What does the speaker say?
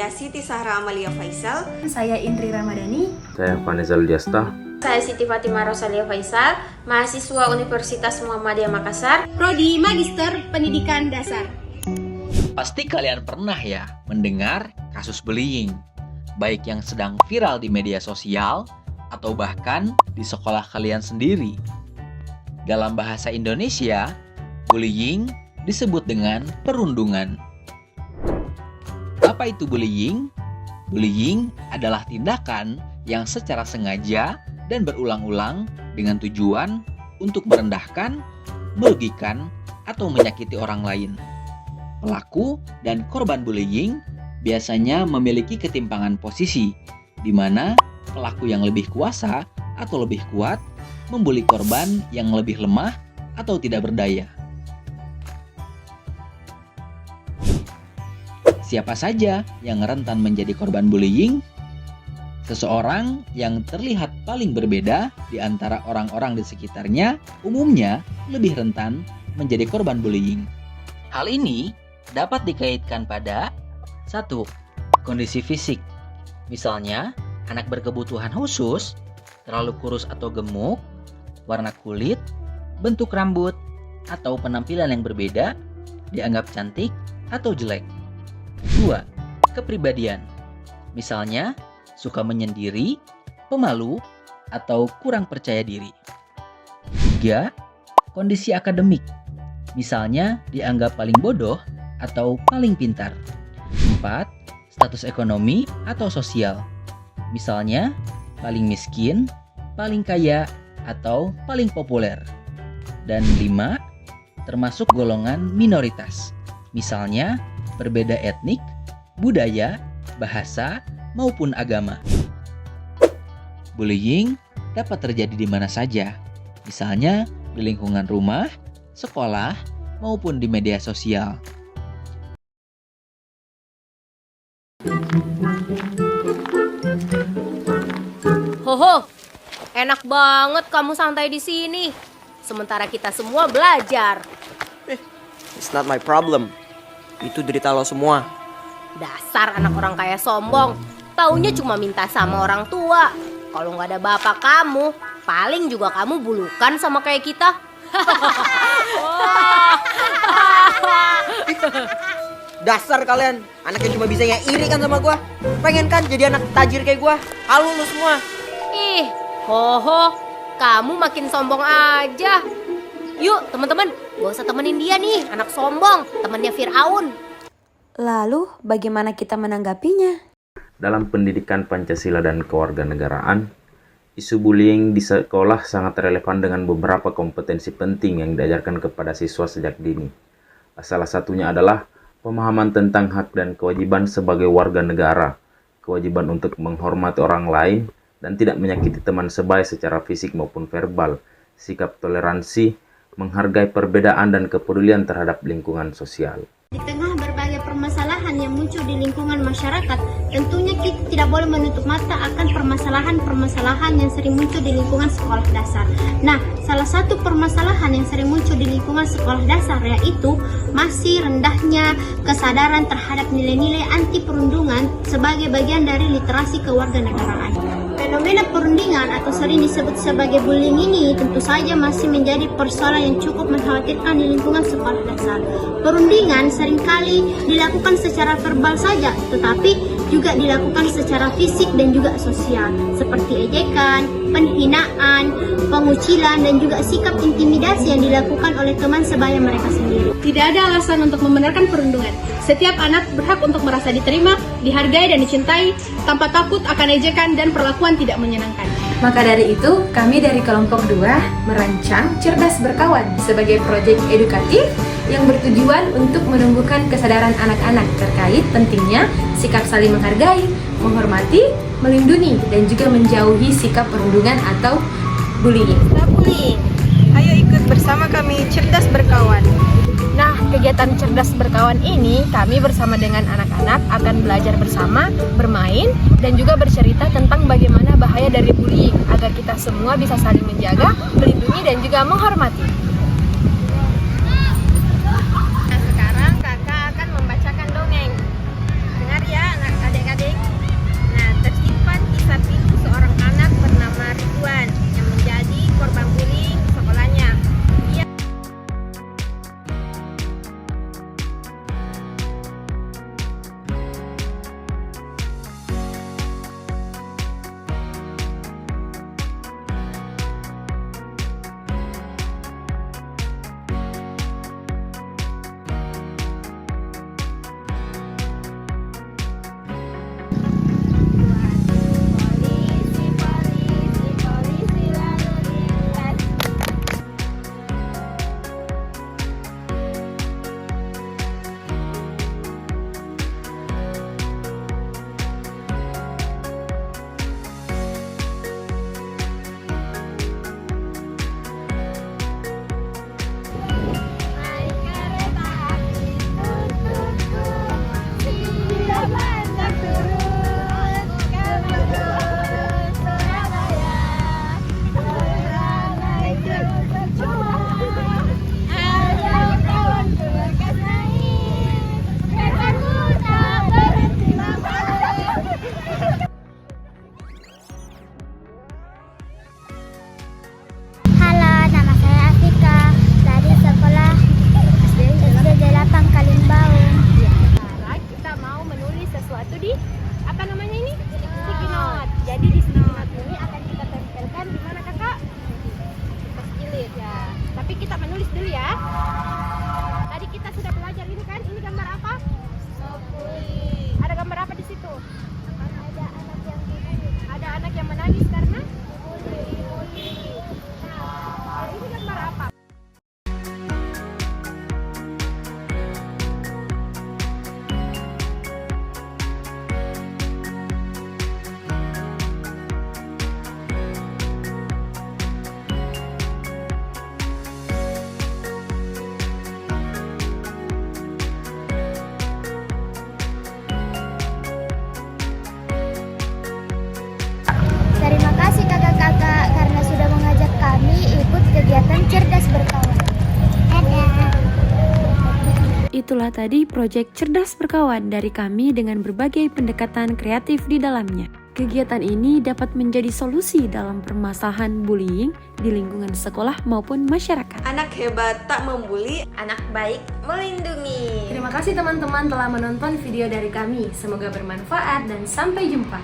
Saya Siti Sahra Amalia Faisal. Saya Indri Ramadhani. Saya Vanizal Diasta. Saya Siti Fatimah Rosalia Faisal, mahasiswa Universitas Muhammadiyah Makassar, Prodi Magister Pendidikan Dasar. Pasti kalian pernah ya mendengar kasus bullying, baik yang sedang viral di media sosial atau bahkan di sekolah kalian sendiri. Dalam bahasa Indonesia, bullying disebut dengan perundungan. Apa itu bullying? Bullying adalah tindakan yang secara sengaja dan berulang-ulang dengan tujuan untuk merendahkan, merugikan, atau menyakiti orang lain. Pelaku dan korban bullying biasanya memiliki ketimpangan posisi, di mana pelaku yang lebih kuasa atau lebih kuat membuli korban yang lebih lemah atau tidak berdaya. Siapa saja yang rentan menjadi korban bullying? Seseorang yang terlihat paling berbeda di antara orang-orang di sekitarnya umumnya lebih rentan menjadi korban bullying. Hal ini dapat dikaitkan pada 1. Kondisi fisik. Misalnya, anak berkebutuhan khusus, terlalu kurus atau gemuk, warna kulit, bentuk rambut, atau penampilan yang berbeda, dianggap cantik atau jelek. 2. Kepribadian. Misalnya, suka menyendiri, pemalu, atau kurang percaya diri. 3. Kondisi akademik. Misalnya, dianggap paling bodoh atau paling pintar. 4. Status ekonomi atau sosial. Misalnya, paling miskin, paling kaya, atau paling populer. Dan 5. Termasuk golongan minoritas. Misalnya, berbeda etnik, budaya, bahasa, maupun agama. Bullying dapat terjadi di mana saja, misalnya di lingkungan rumah, sekolah, maupun di media sosial. Hoho, enak banget kamu santai di sini. Sementara kita semua belajar. It's not my problem. Itu derita lo semua. Dasar anak orang kaya sombong. Taunya cuma minta sama orang tua. Kalau nggak ada bapak kamu, paling juga kamu bulukan sama kayak kita. Dasar kalian, anaknya cuma bisa iri kan sama gua. Pengen kan jadi anak tajir kayak gua. Halu lu semua. Ih, hoho, kamu makin sombong aja. Yuk teman-teman, gak usah temenin dia nih, anak sombong, temennya Fir'aun. Lalu, bagaimana kita menanggapinya? Dalam pendidikan Pancasila dan kewarganegaraan, isu bullying di sekolah sangat relevan dengan beberapa kompetensi penting yang diajarkan kepada siswa sejak dini. Salah satunya adalah pemahaman tentang hak dan kewajiban sebagai warga negara, kewajiban untuk menghormati orang lain, dan tidak menyakiti teman sebaya secara fisik maupun verbal, sikap toleransi, menghargai perbedaan dan kepedulian terhadap lingkungan sosial. Di tengah berbagai permasalahan yang muncul di lingkungan masyarakat, tentunya kita tidak boleh menutup mata akan permasalahan-permasalahan yang sering muncul di lingkungan sekolah dasar. Nah, salah satu permasalahan yang sering muncul di lingkungan sekolah dasar yaitu masih rendahnya kesadaran terhadap nilai-nilai anti perundungan sebagai bagian dari literasi kewarganegaraan. Fenomena perundingan atau sering disebut sebagai bullying ini tentu saja masih menjadi persoalan yang cukup mengkhawatirkan di lingkungan sekolah dasar. Perundingan seringkali dilakukan secara verbal saja, tetapi juga dilakukan secara fisik dan juga sosial, seperti ejekan, penghinaan, pengucilan, dan juga sikap intimidasi yang dilakukan oleh teman sebaya mereka sendiri. Tidak ada alasan untuk membenarkan perundungan. Setiap anak berhak untuk merasa diterima, dihargai, dan dicintai tanpa takut akan ejekan dan perlakuan tidak menyenangkan. Maka dari itu, kami dari kelompok 2 merancang Cerdas Berkawan sebagai proyek edukatif yang bertujuan untuk menumbuhkan kesadaran anak-anak terkait pentingnya sikap saling menghargai, menghormati, melindungi, dan juga menjauhi sikap perundungan atau bullying. Bullying. Ayo ikut bersama kami Cerdas Berkawan. Nah, kegiatan Cerdas Berkawan ini kami bersama dengan anak-anak akan belajar bersama, bermain, dan juga bercerita tentang bagaimana bahaya dari bullying agar kita semua bisa saling menjaga, melindungi, dan juga menghormati. Nah, sekarang kakak akan membacakan dongeng. Dengar ya anak-adik Tapi kita menulis dulu ya. Tadi kita sudah belajar ini kan, ini gambar apa? Ada gambar apa di situ? Ada anak yang menangis karena dibully. Nah, ini gambar apa? Terima kasih kakak-kakak karena sudah mengajak kami ikut kegiatan cerdas berkawan. Itulah tadi proyek Cerdas Berkawan dari kami dengan berbagai pendekatan kreatif di dalamnya. Kegiatan ini dapat menjadi solusi dalam permasalahan bullying di lingkungan sekolah maupun masyarakat. Anak hebat tak membuli. Anak baik melindungi. Terima kasih teman-teman telah menonton video dari kami. Semoga bermanfaat dan sampai jumpa.